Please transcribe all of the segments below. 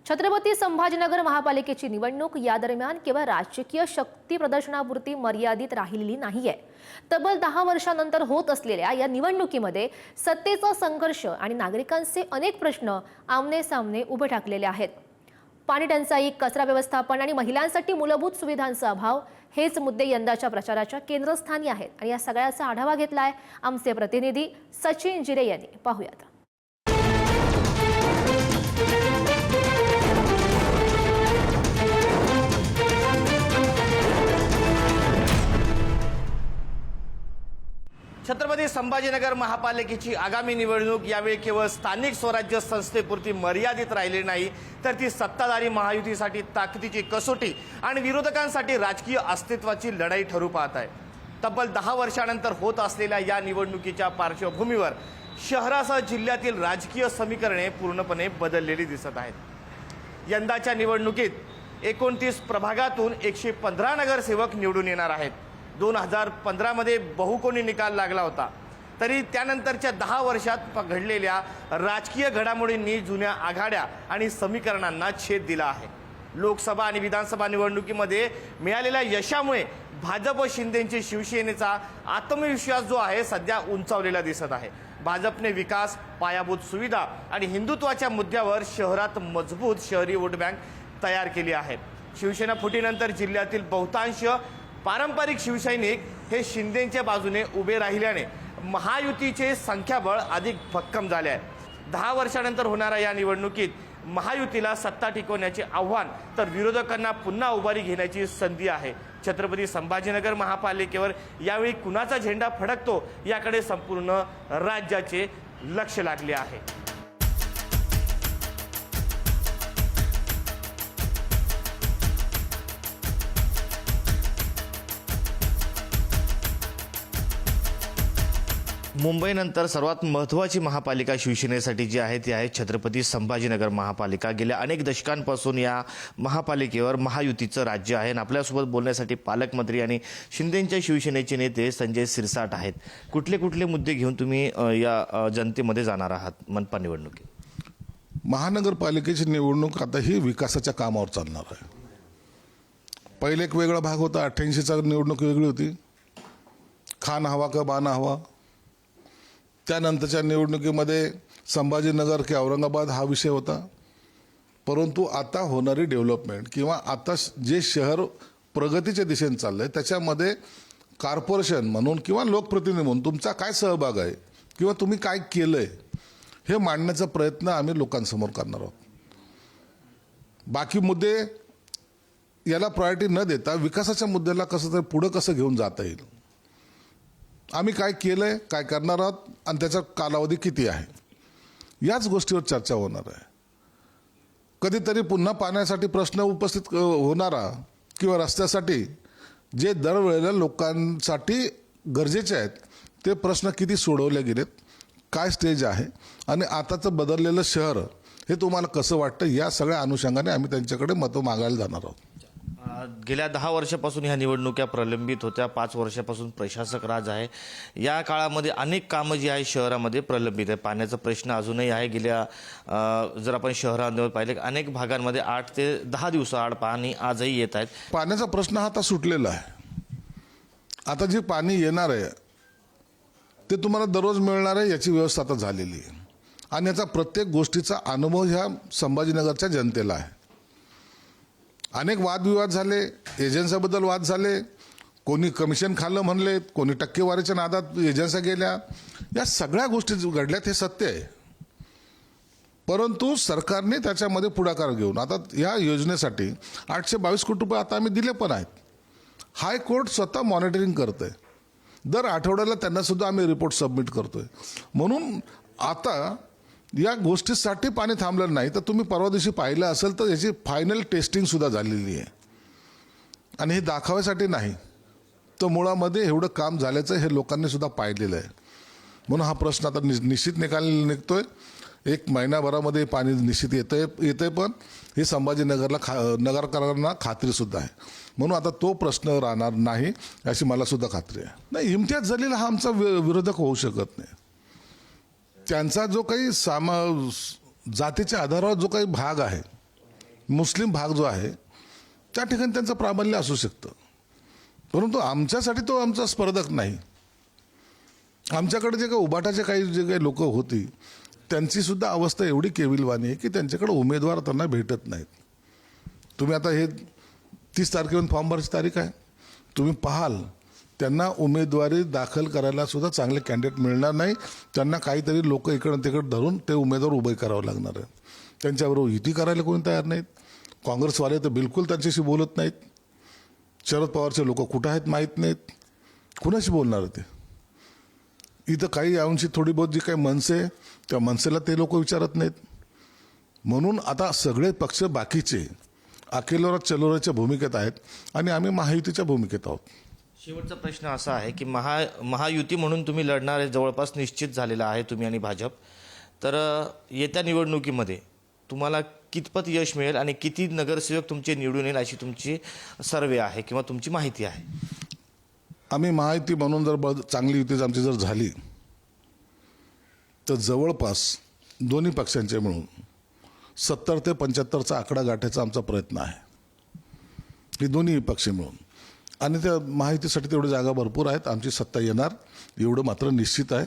छत्रपती संभाजीनगर महापालिकेची निवडणूक या दरम्यान केवळ राजकीय शक्ती प्रदर्शनापुरती मर्यादित राहिलेली नाहीये। तब्बल 10 वर्षांनंतर होत असलेल्या या निवडणुकीमध्ये सत्तेचा संघर्ष आणि नागरिकांचे अनेक प्रश्न आमने सामने उभे ठाकलेले आहेत। पाणी टंचाई, कचरा व्यवस्थापन आणि महिलांसाठी मूलभूत सुविधांचा अभाव हेच मुद्दे यंदाच्या प्रचाराच्या केंद्रस्थानी आहेत आणि या सगळ्याचा आढावा घेतलाय आमचे प्रतिनिधी सचिन जिरे यांनी। पाहूयात। छत्रपती संभाजीनगर महापालिकेची आगामी निवडणूक यावेळी केवळ स्थानिक स्वराज्य संस्थेपुरती मर्यादित राहिली नाही, तर ती सत्ताधारी महायुतीसाठी ताकदीची कसोटी आणि विरोधकांसाठी राजकीय अस्तित्वाची लढाई ठरू पाहत आहे। तब्बल 10 वर्षांनंतर होत असलेल्या या निवडणुकीच्या पार्श्वभूमीवर शहरासह जिल्ह्यातील राजकीय समीकरणे पूर्णपणे बदललेली दिसत आहेत। यंदाच्या निवडणुकीत 29 प्रभागातून 115 नगरसेवक निवडून येणार आहेत। 2015 मध्ये बहुकोनी निकाल लागला होता, तरी त्यानंतरच्या 10 वर्षात घडलेल्या राजकीय घडामोडींनी जुन्या आघाड्या आणि समीकरणांना छेद दिला आहे। लोकसभा आणि विधानसभा निवडणुकीमध्ये मिळालेल्या यशामुळे भाजप शिंदेंची शिवसेनेचा आत्मविश्वास जो आहे सध्या उंचावलेला दिसत आहे। भाजपने विकास, पायाभूत सुविधा आणि हिंदुत्वाच्या मुद्द्यावर शहरात मजबूत शहरी वोट बँक तयार केली आहे। शिवसेना फुटीनंतर जिल्ह्यातील बहुतांश पारंपरिक शिवसैनिक हे शिंदेंच्या बाजूने उभे राहिल्याने महायुतीचे संख्याबळ अधिक भक्कम झाले आहे। 10 वर्षांनंतर होणाऱ्या या निवडणुकीत महायुतीला सत्ता टिकवण्याचे आव्हान तर विरोधकांना पुन्हा उभारी घेण्याची संधी आहे। छत्रपती संभाजीनगर महापालिकेवर यावेळी कुणाचा झेंडा फडकतो याकडे संपूर्ण राज्याचे लक्ष लागले आहे। मुंबईनंतर सर्वात महत्त्वाची महापालिका शिवसेनेसाठी जी आहे ती आहे छत्रपती संभाजीनगर महापालिका। गेल्या अनेक दशकांपासून या महापालिकेवर महायुतीचं राज्य आहे आणि आपल्यासोबत बोलण्यासाठी पालकमंत्री आणि शिंदेंच्या शिवसेनेचे नेते संजय सिरसाट आहेत। कुठले कुठले मुद्दे घेऊन तुम्ही या जनतेमध्ये जाणार आहात मनपा निवडणुकीत? महानगरपालिकेची निवडणूक आता ही विकासाच्या कामावर चालणार आहे। पहिले एक वेगळा भाग होता, 88चा निवडणूक वेगळी होती, खान हवा का बाना हवा। त्यानंतरच्या निवडणुकीमध्ये संभाजीनगर की औरंगाबाद हा विषय होता। परंतु आता होणारी डेव्हलपमेंट किंवा आता जे शहर प्रगतीच्या दिशेने चाललंय त्याच्यामध्ये कॉर्पोरेशन म्हणून किंवा लोकप्रतिनिधी म्हणून तुमचा काय सहभाग आहे किंवा तुम्ही काय केलंय हे मांडण्याचा प्रयत्न आम्ही लोकांसमोर करणार आहोत। बाकी मुद्दे याला प्रायोरिटी न देता विकासाच्या मुद्द्याला कसं तर पुढे कसं घेऊन जाता येईल, आम्ही काय केलंय, काय करणार आहोत आणि त्याचा कालावधी किती आहे, याच गोष्टीवर चर्चा होणार आहे। कधीतरी पुन्हा पाण्यासाठी प्रश्न उपस्थित होणारा किंवा रस्त्यासाठी जे दरवेळेला लोकांसाठी गरजेचे आहेत ते प्रश्न किती सोडवले गेलेत, काय स्टेज आहे आणि आताचं बदललेलं शहर हे तुम्हाला कसं वाटतं, या सगळ्या अनुषंगाने आम्ही त्यांच्याकडे मतं मागायला जाणार आहोत। गेल्या 10 वर्षापासून ह्या निवडणुका प्रलंबित होत्या, 5 वर्षापासून प्रशासक राज आहे। या काळामध्ये अनेक कामं जी आहे शहरामध्ये प्रलंबित आहे। पाण्याचा प्रश्न अजूनही आहे। गेल्या जर आपण शहरांवर पाहिले अनेक भागांमध्ये 8 ते 10 दिवसाआड पाणी आजही येत आहेत। पाण्याचा प्रश्न हा आता सुटलेला आहे। आता जे पाणी येणार आहे ते तुम्हाला दररोज मिळणार आहे याची व्यवस्था आता झालेली आहे आणि याचा प्रत्येक गोष्टीचा अनुभव ह्या संभाजीनगरच्या जनतेला आहे। अनेक वादविवाद झाले, एजन्सीबद्दल वाद झाले, कोणी कमिशन खाल्लं म्हणले, कोणी टक्केवारीच्या नादात एजन्सी गेल्या, या सगळ्या गोष्टी घडल्यात हे सत्य आहे। परंतु सरकारने त्याच्यामध्ये पुढाकार घेऊन आता या योजनेसाठी 822 कोटी रुपये आता आम्ही दिले पण आहेत। हायकोर्ट स्वतः मॉनिटरिंग करतंय, दर आठवड्याला त्यांना सुद्धा आम्ही रिपोर्ट सबमिट करतोय। म्हणून आता या गोष्टीसाठी पाणी थांबलेलं नाही, तर तुम्ही परवा दिवशी पाहिलं असेल तर याची फायनल टेस्टिंग सुद्धा झालेली आहे आणि हे दाखवायसाठी नाही, तर मुळामध्ये एवढं काम झाल्याचं हे लोकांनी सुद्धा पाहिलेलं आहे। म्हणून हा प्रश्न आता निश्चित निकाली निघतोय। 1 महिन्याभरामध्ये पाणी निश्चित येतंय पण हे संभाजीनगरला नगरकरांना खात्री सुद्धा आहे। म्हणून आता तो प्रश्न राहणार नाही अशी मला सुद्धा खात्री आहे। नाही, इम्तियाज जलील हा आमचा विरोधक होऊ शकत नाही। त्यांचा जो काही जातीच्या आधारावर जो काही भाग आहे मुस्लिम भाग जो आहे त्या ठिकाणी त्यांचं प्राबल्य असू शकतं, परंतु आमच्यासाठी तो आमचा स्पर्धक नाही. आमच्याकडे जे काही उबाटाचे जे काही लोक होती त्यांची सुद्धा अवस्था एवढी केविलवाणी आहे की त्यांच्याकडे उमेदवार त्यांना भेटत नाहीत. तुम्ही आता हे 30 तारखेपर्यंत फॉर्म भरायची तारीख आहे, तुम्ही पाहाल त्यांना उमेदवारी दाखल करायला सुद्धा चांगले कॅन्डिडेट मिळणार नाही. त्यांना काहीतरी लोक इकडं तिकडं धरून ते उमेदवार उभे करावं लागणार आहे. त्यांच्याबरोबर युती करायला कोणी तयार नाहीत. काँग्रेसवाले तर बिलकुल त्यांच्याशी बोलत नाहीत. शरद पवारचे लोक कुठं आहेत माहीत नाहीत. कुणाशी बोलणार ते? इथं काही अंशी थोडी बहुत जी काही मनसे त्या मनसेला ते लोक विचारत नाहीत. म्हणून आता सगळे पक्ष बाकीचे अकेलोरा चलोराच्या भूमिकेत आहेत आणि आम्ही महायुतीच्या भूमिकेत आहोत. शेवटचा प्रश्न असा आहे की महायुती म्हणून तुम्ही लढणार आहे, जवळपास निश्चित झालेला आहे तुम्ही आणि भाजप. तर येत्या निवडणुकीमध्ये तुम्हाला कितपत यश मिळेल आणि किती नगरसेवक तुमचे निवडून येईल अशी तुमची सर्वे आहे किंवा तुमची माहिती आहे? आम्ही महायुती म्हणून जर चांगली युती आमची जर झाली तर जवळपास दोन्ही पक्षांचे मिळून 70 ते 75चा आकडा गाठायचा आमचा प्रयत्न आहे. हे दोन्ही पक्ष मिळून. आणि त्या महायुतीसाठी तेवढी जागा भरपूर आहेत. आमची सत्ता येणार एवढं मात्र निश्चित आहे.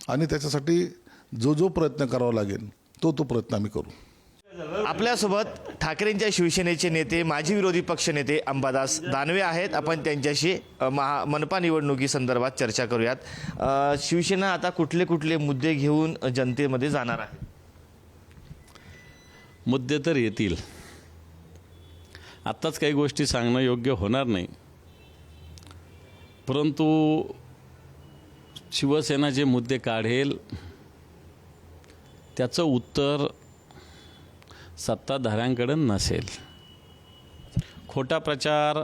आणि त्याच्यासाठी जो प्रयत्न करावा लागेल तो प्रयत्न आम्ही करू. आपल्यासोबत ठाकरेंच्या शिवसेनेचे नेते माजी विरोधी पक्षनेते अंबादास दानवे आहेत. आपण त्यांच्याशी मनपा निवडणुकी संदर्भात चर्चा करूयात. शिवसेना आता कुठले कुठले मुद्दे घेऊन जनतेमध्ये जाणार आहे? मुद्दे तर येतील. आत्ताच काही गोष्टी सांगणं योग्य होणार नाही, परंतु शिवसेना जे मुद्दे काढेल त्याचं उत्तर सत्ताधाऱ्यांकडे नसेल. खोटा प्रचार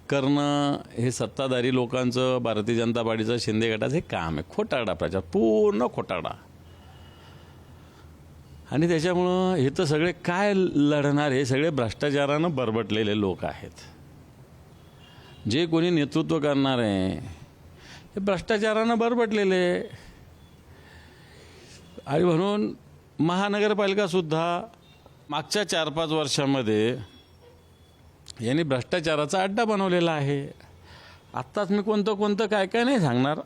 करणं हे सत्ताधारी लोकांचं, भारतीय जनता पार्टीचं, शिंदे गटाचं हे काम आहे. खोटारडा प्रचार, पूर्ण खोटारडा. आणि त्याच्यामुळं हे तर सगळे काय लढणार, हे सगळे भ्रष्टाचारानं बरबटलेले लोक आहेत. जे कोणी नेतृत्व करणार आहे हे भ्रष्टाचारानं बरबटलेले. आणि म्हणून महानगरपालिकासुद्धा मागच्या 4-5 वर्षामध्ये यांनी भ्रष्टाचाराचा अड्डा बनवलेला आहे. आत्ताच मी कोणतं काय नाही सांगणार,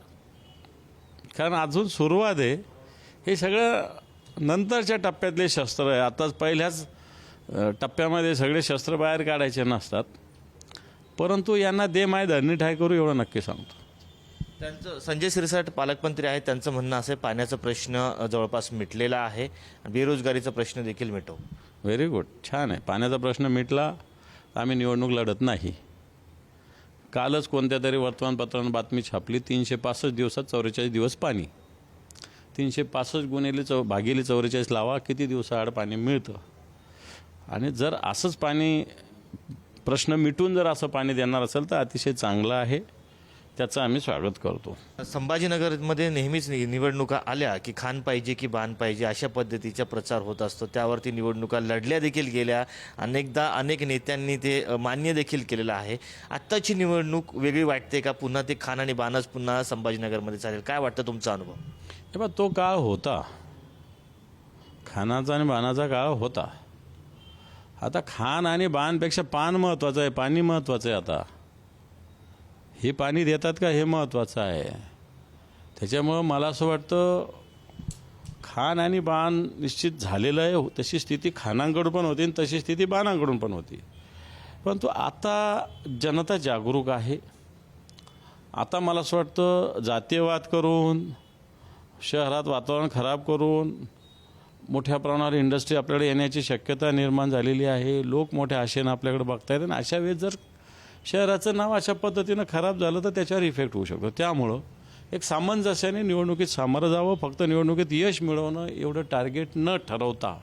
कारण अजून सुरुवात आहे. हे सगळं नंतरच्या टप्प्यातले शस्त्र आहे. आताच पहिल्याच टप्प्यामध्ये सगळे शस्त्र बाहेर काढायचे नसतात. परंतु यांना दे माय धरणी ठाय करू एवढं नक्की सांगतो. त्यांचं संजय शिरसाट पालकमंत्री आहेत, त्यांचं म्हणणं असं आहे पाण्याचा प्रश्न जवळपास मिटलेला आहे, बेरोजगारीचा प्रश्न देखील मिटव. व्हेरी गुड, छान आहे. पाण्याचा प्रश्न मिटला, आम्ही निवडणूक लढत नाही. कालच कोणत्या तरी वर्तमानपत्रानं बातमी छापली, 365 दिवसात 44 दिवस पाणी. 365 गुणिले भागिले 44 लावा, किती दिवसाआड पाणी मिळतं. आणि जर असंच पाणी प्रश्न मिटून जर असं पाणी देणार असेल तर अतिशय चांगलं आहे, त्याचं आम्ही स्वागत करतो. संभाजीनगरमध्ये नेहमीच निवडणुका आल्या की खान पाहिजे की बाण पाहिजे अशा पद्धतीचा प्रचार होत असतो. त्यावरती निवडणुका लढल्या देखील गेल्या, अनेकदा अनेक नेत्यांनी ते मान्य देखील केलेलं आहे. आत्ताची निवडणूक वेगळी वाटते का? पुन्हा ते खान आणि बाणच पुन्हा संभाजीनगरमध्ये चालेल? काय वाटतं तुमचा अनुभव? हे बघ, तो काळ होता, खानाचा आणि बाणाचा काळ होता. आता खान आणि बाणपेक्षा पान महत्त्वाचं आहे, पाणी महत्त्वाचं आहे. आता हे पाणी देतात का हे महत्त्वाचं आहे. त्याच्यामुळं मला असं वाटतं खान आणि बाण निश्चित झालेलं आहे. तशी स्थिती खानांकडून पण होती आणि तशी स्थिती बाणांकडून पण होती. परंतु आता जनता जागरूक आहे. आता मला असं वाटतं जातीयवाद करून, शहरात वातावरण खराब करून मोठ्या प्रमाणावर इंडस्ट्री आपल्याकडे येण्याची शक्यता निर्माण झालेली आहे. लोक मोठ्या आशेनं आपल्याकडे बघतायत आणि अशा वेळेस जर शहराचं नाव अशा पद्धतीनं खराब झालं तर त्याच्यावर इफेक्ट होऊ शकतो. त्यामुळं एक सामंजस्याने निवडणुकीत सामोरं जावं. फक्त निवडणुकीत यश मिळवणं एवढं टार्गेट न ठरवता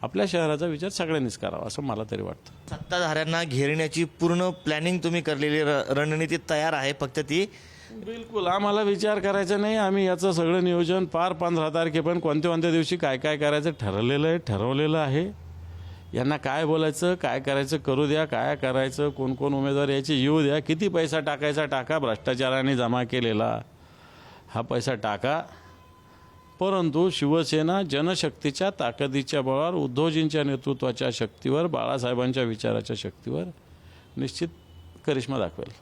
आपल्या शहराचा विचार सगळ्यांनीच करावा असं मला तरी वाटतं. सत्ताधाऱ्यांना घेरण्याची पूर्ण प्लॅनिंग तुम्ही करलेली रणनीती तयार आहे, फक्त ती बिलकुल आम्हाला विचार करायचा नाही. आम्ही याचं सगळं नियोजन पार 15 तारखेपर्यंत कोणत्या दिवशी काय करायचं ठरवलेलं आहे. यांना काय बोलायचं, काय करायचं करू द्या, काय करायचं, कोण उमेदवार यायचे येऊ द्या, किती पैसा टाकायचा टाका, भ्रष्टाचाराने जमा केलेला हा पैसा टाका. परंतु शिवसेना जनशक्तीच्या ताकदीच्या बळावर, उद्धवजींच्या नेतृत्वाच्या शक्तीवर, बाळासाहेबांच्या विचाराच्या शक्तीवर निश्चित करिश्मा दाखवेल.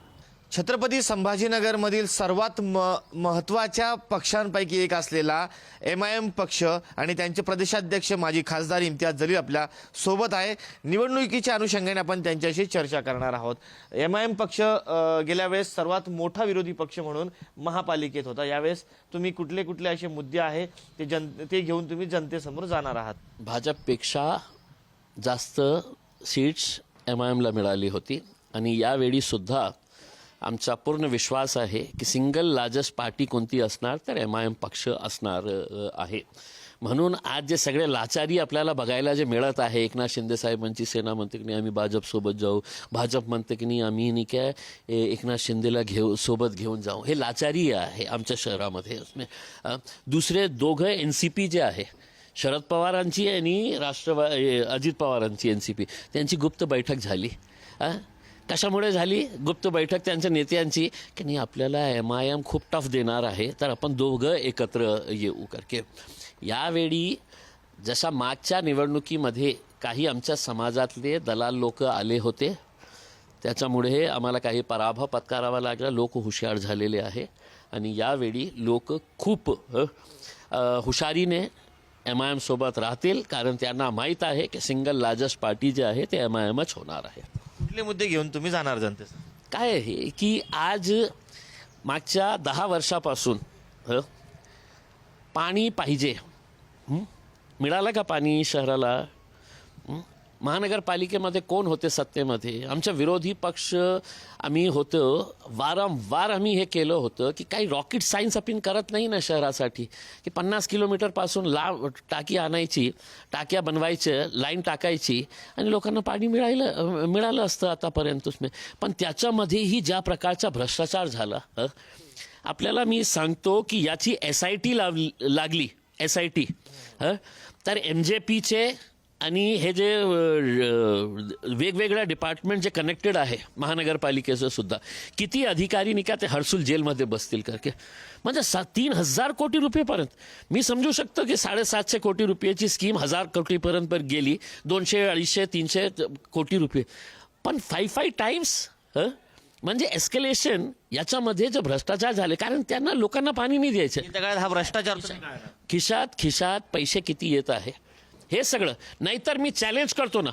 छत्रपती संभाजीनगरमधील सर्वात महत्त्वाच्या पक्षांपैकी एक असलेला MIM पक्ष आणि त्यांचे प्रदेशाध्यक्ष माजी खासदार इम्तियाज जलील आपल्या सोबत आहे. निवडणुकीच्या अनुषंगाने आपण त्यांच्याशी चर्चा करणार आहोत. MIM पक्ष गेल्या वेळेस सर्वात मोठा विरोधी पक्ष म्हणून महापालिकेत होता. यावेळेस तुम्ही कुठले कुठले असे मुद्दे आहे ते घेऊन तुम्ही जनतेसमोर जाणार आहात? भाजपपेक्षा जास्त सीट्स MIMला मिळाली होती आणि यावेळी सुद्धा आमचा पूर्ण विश्वास आहे की सिंगल लार्जेस्ट पार्टी कोणती असणार तर MIM पक्ष असणार आहे. म्हणून आज जे सगळे लाचारी आपल्याला बघायला जे मिळत आहे, एकनाथ शिंदे साहेबांची सेना म्हणते की नाही आम्ही भाजपसोबत जाऊ, भाजप म्हणते की नाही आम्ही नाही काय एकनाथ शिंदेला सोबत घेऊन जाऊ, हे लाचारी आहे आमच्या शहरामध्ये. दुसरे दोघं NCP जे आहे, शरद पवारांची आणि अजित पवारांची NCP, त्यांची गुप्त बैठक झाली. कशामुळे झाली गुप्त बैठक? त्यांच्या नेत्यांची की नाही आपल्याला MIM खूप टफ देणार आहे तर आपण दोघं एकत्र येऊ करके. यावेळी जशा मागच्या निवडणुकीमध्ये काही आमच्या समाजातले दलाल लोक आले होते, त्याच्यामुळे आम्हाला काही पराभव पत्करावा लागला. लोक हुशार झालेले आहे आणि यावेळी लोक खूप हुशारीने MIM सोबत राहतील, कारण त्यांना माहीत आहे की सिंगल लार्जेस्ट पार्टी जे आहे ते MIMच होणार आहे. कुठले मुद्दे घेऊन तुम्ही जाणार जनतेस? काय आहे की आज मागच्या 10 वर्षापासून पाणी पाहिजे, मिळालं का पाणी शहराला? महानगरपालिकेमध्ये कोण होते सत्तेमध्ये? आमच्या विरोधी पक्ष आम्ही होतो. वारंवार आम्ही हे केलं होतं की काही रॉकेट सायन्स आपण करत नाही ना शहरासाठी, की 50 किलोमीटरपासून टाकी आणायची, टाक्या बनवायच्या, लाईन टाकायची आणि लोकांना पाणी मिळालं असतं आतापर्यंत. पण त्याच्यामध्येही ज्या प्रकारचा भ्रष्टाचार झाला, आपल्याला मी सांगतो की याची SIT लागली. SIT तर MJPचे आणि हे जे वेगवेगळ्या डिपार्टमेंट जे कनेक्टेड आहे महानगरपालिकेचं सुद्धा, किती अधिकारी नाही का ते हर्सुल जेलमध्ये बसतील करके. म्हणजे 3,000 कोटी रुपयेपर्यंत. मी समजू शकतो की 750 कोटी रुपयाची स्कीम 1,000 कोटीपर्यंत गेली, 200, 250, 300 कोटी रुपये. पण 5 टाइम्स म्हणजे एस्केलेशन. याच्यामध्ये जे भ्रष्टाचार झाले, कारण त्यांना लोकांना पाणी नाही द्यायचं. त्या काळात हा भ्रष्टाचार खिशात पैसे किती येत आहे हे सगळं. नाहीतर मी चॅलेंज करतो ना,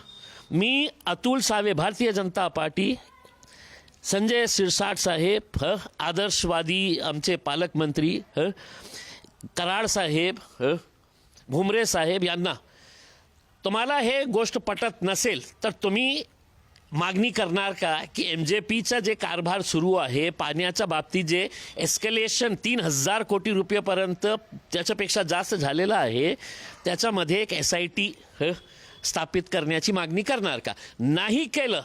मी अतुल सावे, भारतीय जनता पार्टी, संजय सिरसाट साहेब, आदर्शवादी आमचे पालकमंत्री, कराड साहेब, भुमरे साहेब यांना, तुम्हाला हे गोष्ट पटत नसेल तर तुम्ही मागणी करणार का की MJPचा जे कारभार सुरू आहे पाण्याच्या बाबतीत, जे एस्केलेशन 3,000 कोटी रुपयेपर्यंत त्याच्यापेक्षा जास्त झालेलं आहे, त्याच्यामध्ये एक SIT स्थापित करण्याची मागणी करणार का? नाही केलं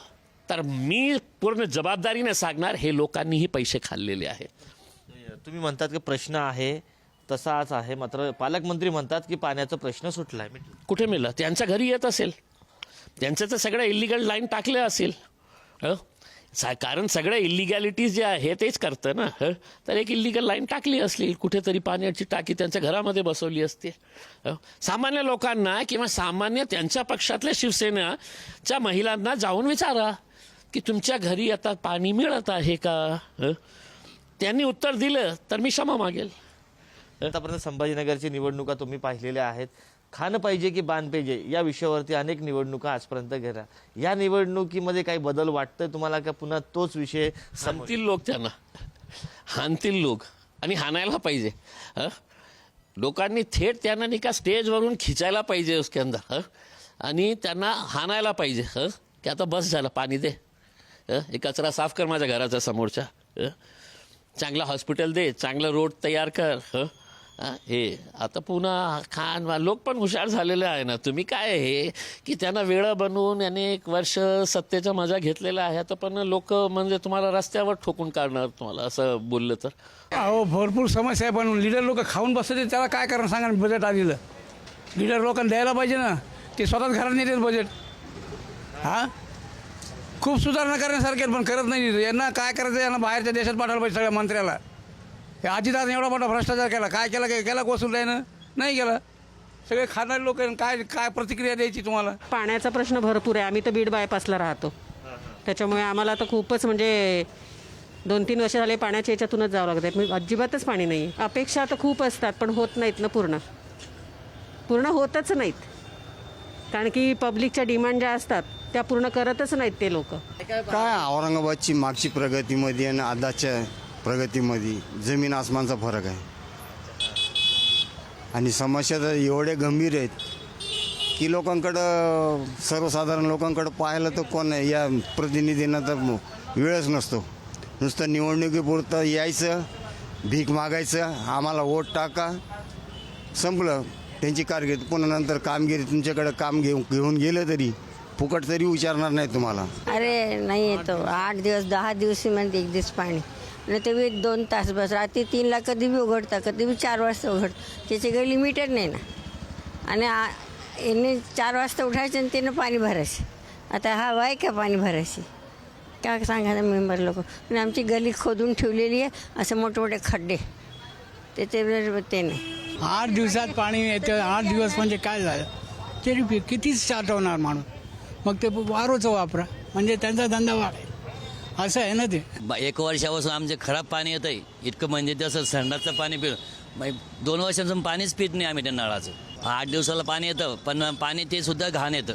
तर मी पूर्ण जबाबदारीने सांगणार हे लोकांनीही पैसे खाल्लेले आहेत. तुम्ही म्हणतात की प्रश्न आहे तसाच आहे, मात्र पालकमंत्री म्हणतात की पाण्याचा प्रश्न सुटलाय. कुठे मिळालं? त्यांच्या घरी येत असेल, त्यांचं तर सगळं इलिगल लाईन टाकले असेल. कारण सगळं इलिगॅलिटीज जे आहे तेच करतं ना. तर एक इलिगल लाईन टाकली असली कुठेतरी, पाण्याची टाकी त्यांच्या घरामध्ये बसवली असते. सामान्य लोकांना किंवा सामान्य त्यांच्या पक्षातल्या शिवसेनेच्या महिलांना जाऊन विचारा की तुमच्या घरी आता पाणी मिळत आहे का? त्यांनी उत्तर दिलं तर मी क्षमा मागेल. आतापर्यंत संभाजीनगरची निवडणुका तुम्ही पाहिलेल्या आहेत. खाणं पाहिजे की बांध पाहिजे या विषयावरती अनेक निवडणुका आजपर्यंत गेल्या. या निवडणुकीमध्ये काही बदल वाटतंय तुम्हाला का पुन्हा तोच विषय? संपतील लोक, त्यांना हाणतील लोक आणि हाणायला पाहिजे. लोकांनी थेट त्यांना नाही का स्टेजवरून खिचायला पाहिजे उसके अंदर आणि त्यांना हाणायला पाहिजे की आता बस झालं, पाणी दे, हे कचरा साफ कर माझ्या घराच्या समोरच्या, चांगला हॉस्पिटल दे, चांगला रोड तयार कर. हे आता पुन्हा खान लोक पण हुशार झालेले आहे ना. तुम्ही काय हे की त्यांना वेळ बनवून याने 1 वर्ष सत्तेचा मजा घेतलेला आहे, तर पण लोक म्हणजे तुम्हाला रस्त्यावर ठोकून काढणार तुम्हाला असं बोललं तर. अहो भरपूर समस्या आहे, पण लीडर लोक खाऊन बसते त्याला काय कारण सांगा. बजेट आलेलं लीडर लोकांना द्यायला पाहिजे ना, ते स्वतःच घरात नेतात बजेट. खूप सुधारणा करण्यासारखे पण करत नाही. यांना काय करायचं, यांना बाहेरच्या देशात पाठवायला पाहिजे सगळ्या मंत्र्याला. हे अजितदादा एवढा मोठा भ्रष्टाचार केला, काय केला कोसून राहिनं. नाही गेला. सगळे खाणारे लोक काय काय प्रतिक्रिया द्यायची तुम्हाला? पाण्याचा प्रश्न भरपूर आहे. आम्ही तर बीड बायपासला राहतो, त्याच्यामुळे आम्हाला तर खूपच म्हणजे 2-3 वर्ष झाले पाण्याच्या याच्यातूनच जावं लागतं आहे. अजिबातच पाणी नाही. अपेक्षा तर खूप असतात पण होत नाहीत ना, पूर्ण होतच नाहीत. कारण की पब्लिकच्या डिमांड ज्या असतात त्या पूर्ण करतच नाहीत ते लोक. काय औरंगाबादची मागची प्रगतीमध्ये आणि आताच्या प्रगतीमध्ये जमीन आसमानचा फरक आहे. आणि समस्या तर एवढ्या गंभीर आहेत की लोकांकडं, सर्वसाधारण लोकांकडं पाहिलं तर कोण नाही. या प्रतिनिधींना तर वेळच नसतो. नुसतं निवडणुकीपुरतं यायचं, भीक मागायचं, आम्हाला वोट टाका, संपलं त्यांची कारकीर्द. पुन्हा नंतर कामगिरी तुमच्याकडं काम घेऊन गेलं तरी फुकट तरी विचारणार नाही तुम्हाला. अरे नाही येतो 8 दिवस 10 दिवस म्हणजे 1 दिवस पाणी, नाही तर 1-2 तास बस. रात्री 3ला कधी बी उघडतं, कधी बी 4 वाजता उघडतं. त्याचे काही लिमिटेड नाही ना. आणि याने 4 वाजता उठायचं आणि त्यानं पाणी भरायचं. आता हा वाय का पाणी भरायची? काय सांगायचं मेंबर लोक. आणि आमची गली खोदून ठेवलेली आहे, असं मोठे खड्डे, त्याचे ते नाही. 8 दिवसात पाणी येतं. 8 दिवस म्हणजे काय झालं तरी कितीच साठवणार माणूस. मग ते वारोचं वापरा म्हणजे त्यांचा धंदा वाढेल, असं आहे ना ते. 1 वर्षापासून आमचे खराब पाणी येत आहे. इतकं म्हणजे तसं संडासचं पाणी पिलं. 2 वर्षांपासून पाणीच पित नाही आम्ही त्या नळाचं. 8 दिवसाला पाणी येतं पण पाणी ते सुद्धा घाण येतं.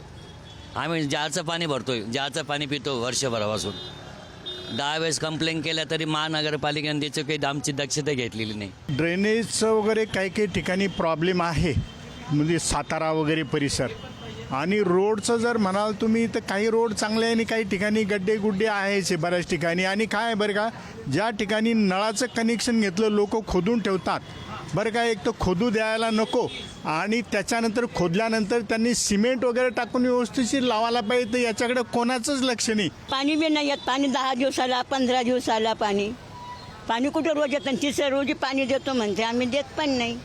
आम्ही जारचं पाणी भरतोय, जारचं पाणी पितो वर्षभरापासून. 10 वेळेस कंप्लेंट केल्या तरी महानगरपालिकेने त्याची काही आमची दक्षता घेतलेली नाही. ड्रेनेजचं वगैरे काही काही ठिकाणी प्रॉब्लेम आहे, म्हणजे सातारा वगैरे परिसर. आणि रोडचं जर म्हणाल तुम्ही तर काही रोड चांगले आहे आणि काही ठिकाणी गड्डे गुड्डे आहेच बऱ्याच ठिकाणी. आणि काय आहे बरं का, ज्या ठिकाणी नळाचं कनेक्शन घेतलं लोक खोदून ठेवतात बरं का. एक तर खोदू द्यायला नको आणि त्याच्यानंतर खोदल्यानंतर त्यांनी सिमेंट वगैरे टाकून व्यवस्थितशीर लावायला पाहिजे. तर याच्याकडे कोणाचंच लक्ष नाही. पाणी बी नाही येत. पाणी 10 दिवसाला 15 दिवसाला पाणी कुठं रोज येतं. 3 रोजी पाणी देतो म्हणते, आम्ही देत पण नाही.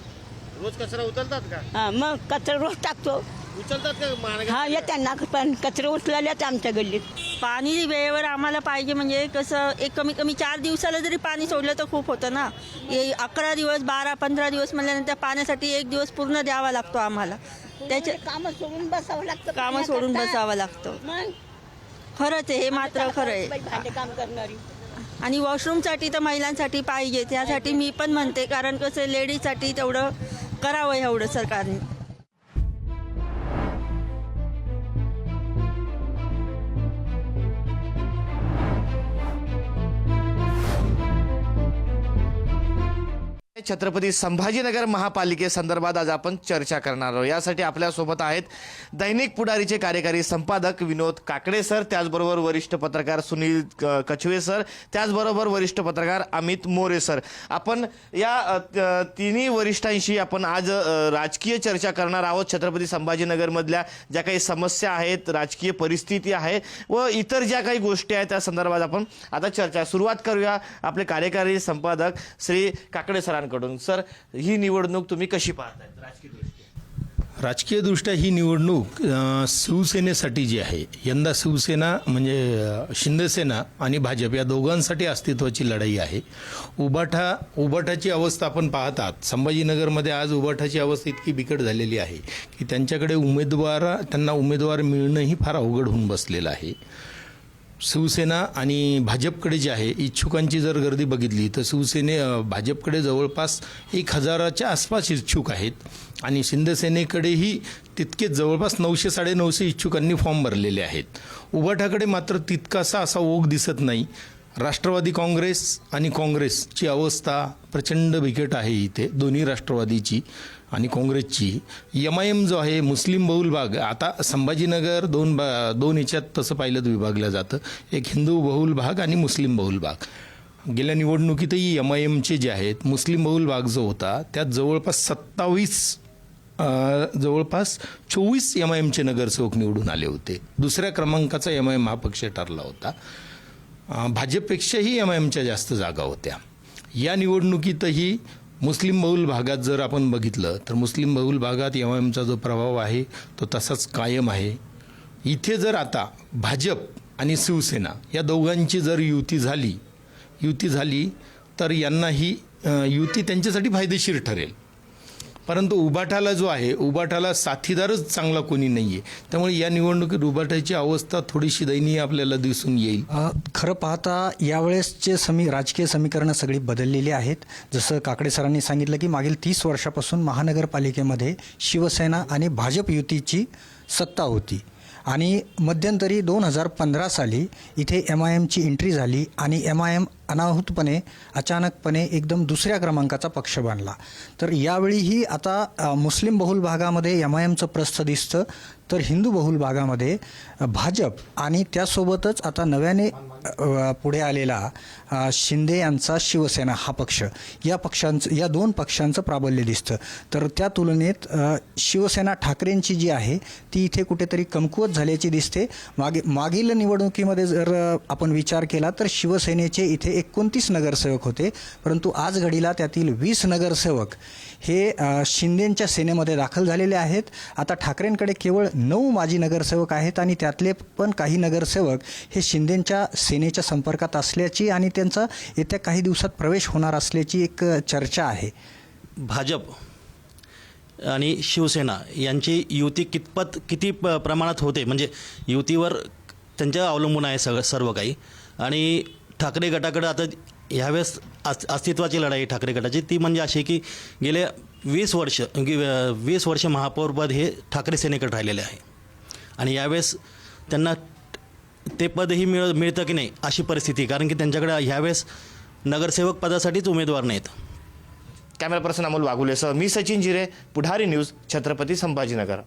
रोज कचरा उचलतात का? हां मग कचरा रोज टाकतो. उचलतात का? हां येत्यांना पण कचरा उचलाल्यात आमच्या गल्लीत. पाणी वेळेवर आम्हाला पाहिजे. म्हणजे कसं एक कमी कमी 4 दिवसाला जरी पाणी सोडलं तर खूप होतं ना. 11 दिवस 12-15 दिवस म्हणल्यानंतर पाण्यासाठी 1 दिवस पूर्ण द्यावा लागतो आम्हाला. त्याचे कामं सोडून बसावं लागतं. कामं सोडून बसावं लागतं. खरंच आहे, हे मात्र खरं आहे. काम करणारी आणि वॉशरूमसाठी तर महिलांसाठी पाहिजे. त्यासाठी मी पण म्हणते, कारण कसं लेडीजसाठी तेवढं करावं एवढं सरकारने. छत्रपती संभाजीनगर महापालिकेसंदर्भात आज आपण चर्चा करणार आहोत. यासाठी आपल्यासोबत आहेत दैनिक पुढारीचे कार्यकारी संपादक विनोद काकडे सर, त्याचबरोबर वरिष्ठ पत्रकार सुनील कछवे सर, त्याचबरोबर वरिष्ठ पत्रकार अमित मोरे सर. आपण या तिन्ही वरिष्ठांशी आपण आज राजकीय चर्चा करणार आहोत. छत्रपती संभाजीनगरमधल्या ज्या काही समस्या आहेत, राजकीय परिस्थिती आहे व इतर ज्या काही गोष्टी आहेत त्या संदर्भात आपण आता चर्चा सुरुवात करूया. आपले कार्यकारी संपादक श्री काकडे सरांकडून. सर, ही निवडणूक तुम्ही कशी पाहताय राजकीय दृष्ट्या? ही निवडणूक शिवसेनेसाठी जी आहे, यंदा शिवसेना म्हणजे शिंदेसेना आणि भाजप या दोघांसाठी अस्तित्वाची लढाई आहे. उबाठाची अवस्था आपण पाहतात. संभाजीनगरमध्ये आज उबाठाची अवस्था इतकी बिकट झालेली आहे की त्यांच्याकडे त्यांना उमेदवार मिळणंही फार अवघड होऊन बसलेलं आहे. शिवसेना आणि भाजपकडे जे आहे, इच्छुकांची जर गर्दी बघितली तर भाजपकडे जवळपास 1000च्या आसपास इच्छुक आहेत आणि शिंदेसेनेकडेही तितकेच जवळपास 900-950 इच्छुकांनी फॉर्म भरलेले आहेत. उबाठाकडे मात्र तितकासा असा ओघ दिसत नाही. राष्ट्रवादी काँग्रेस आणि काँग्रेसची अवस्था प्रचंड बिकट आहे इथे, दोन्ही राष्ट्रवादीची आणि काँग्रेसची. MIM जो आहे, मुस्लिम बहुल भाग, आता संभाजीनगर दोन ह्याच्यात तसं पाहिलं तर विभागलं जातं, एक हिंदू बहुल भाग आणि मुस्लिम बहुल भाग. गेल्या निवडणुकीतही MIMचे जे आहेत, मुस्लिम बहुल भाग जो होता त्यात जवळपास 24 MIMचे नगरसेवक निवडून आले होते. दुसऱ्या क्रमांकाचा MIM हा पक्ष ठरला होता. भाजपपेक्षाही MIMच्या जास्त जागा होत्या. या निवडणुकीतही मुस्लिम बहुल भागात जर आपण बघितलं तर मुस्लिम बहुल भागात MIMचा जो प्रभाव आहे तो तसाच कायम आहे. इथे जर आता भाजप आणि शिवसेना या दोघांची जर युती झाली तर यांना ही युती त्यांच्यासाठी फायदेशीर ठरेल. परंतु उबाटाला जो आहे, उबाटाला साथीदारच चांगला कोणी नाही आहे. त्यामुळे या निवडणुकीत उबाटाची अवस्था थोडीशी दयनीय आपल्याला दिसून येईल. खरं पाहता यावेळेसचे राजकीय समीकरणं सगळी बदललेली आहेत. जसं काकडे सरांनी सांगितलं की मागील 30 वर्षापासून महानगरपालिकेमध्ये शिवसेना आणि भाजप युतीची सत्ता होती आणि मध्यंतरी 2015 साली इथे MIMची एंट्री झाली आणि MIM अनाहूतपणे अचानकपणे एकदम दुसऱ्या क्रमांकाचा पक्ष बनला. तर यावेळीही आता मुस्लिम बहुल भागामध्ये MIMचं प्रस्थ दिसतं, तर हिंदू बहुल भागामध्ये भाजप आणि त्यासोबतच आता नव्याने पुढे आलेला शिंदे यांचा शिवसेना हा पक्ष, या दोन पक्षांचं प्राबल्य दिसतं. तर त्या तुलनेत शिवसेना ठाकरेंची जी आहे ती इथे कुठेतरी कमकुवत झाल्याची दिसते. मागील निवडणुकीमध्ये जर आपण विचार केला तर शिवसेनेचे इथे 29 नगरसेवक होते, परंतु आज घडीला त्यातील 20 नगरसेवक हे शिंदेंच्या सेनेमध्ये दाखल झालेले आहेत. आता ठाकरेंकडे केवळ 9 माजी नगरसेवक आहेत आणि त्यातले पण काही नगरसेवक हे शिंदेंच्या सेनेच्या संपर्कात असल्याची आणि त्यांचा येत्या काही दिवसात प्रवेश होणार असल्याची एक चर्चा आहे. भाजप आणि शिवसेना यांची युती किती प्रमाणात होते, म्हणजे युतीवर त्यांच्या अवलंबून आहे सर्व काही. आणि ठाकरे गटाकडे आता ह्यावेळेस अस्तित्वाची लढाई ठाकरे गटाची ती म्हणजे अशी की गेले 20 वर्ष महापौरपद हे ठाकरे सेनेकडे राहिलेले आहे आणि यावेळेस त्यांना ते पदही मिळतं की नाही अशी परिस्थिती, कारण की त्यांच्याकडे ह्यावेळेस नगरसेवक पदासाठीच उमेदवार नाहीत. कॅमेरा पर्सन अमोल वाघुलेसह मी सचिन जिरे, पुढारी न्यूज, छत्रपती संभाजीनगर.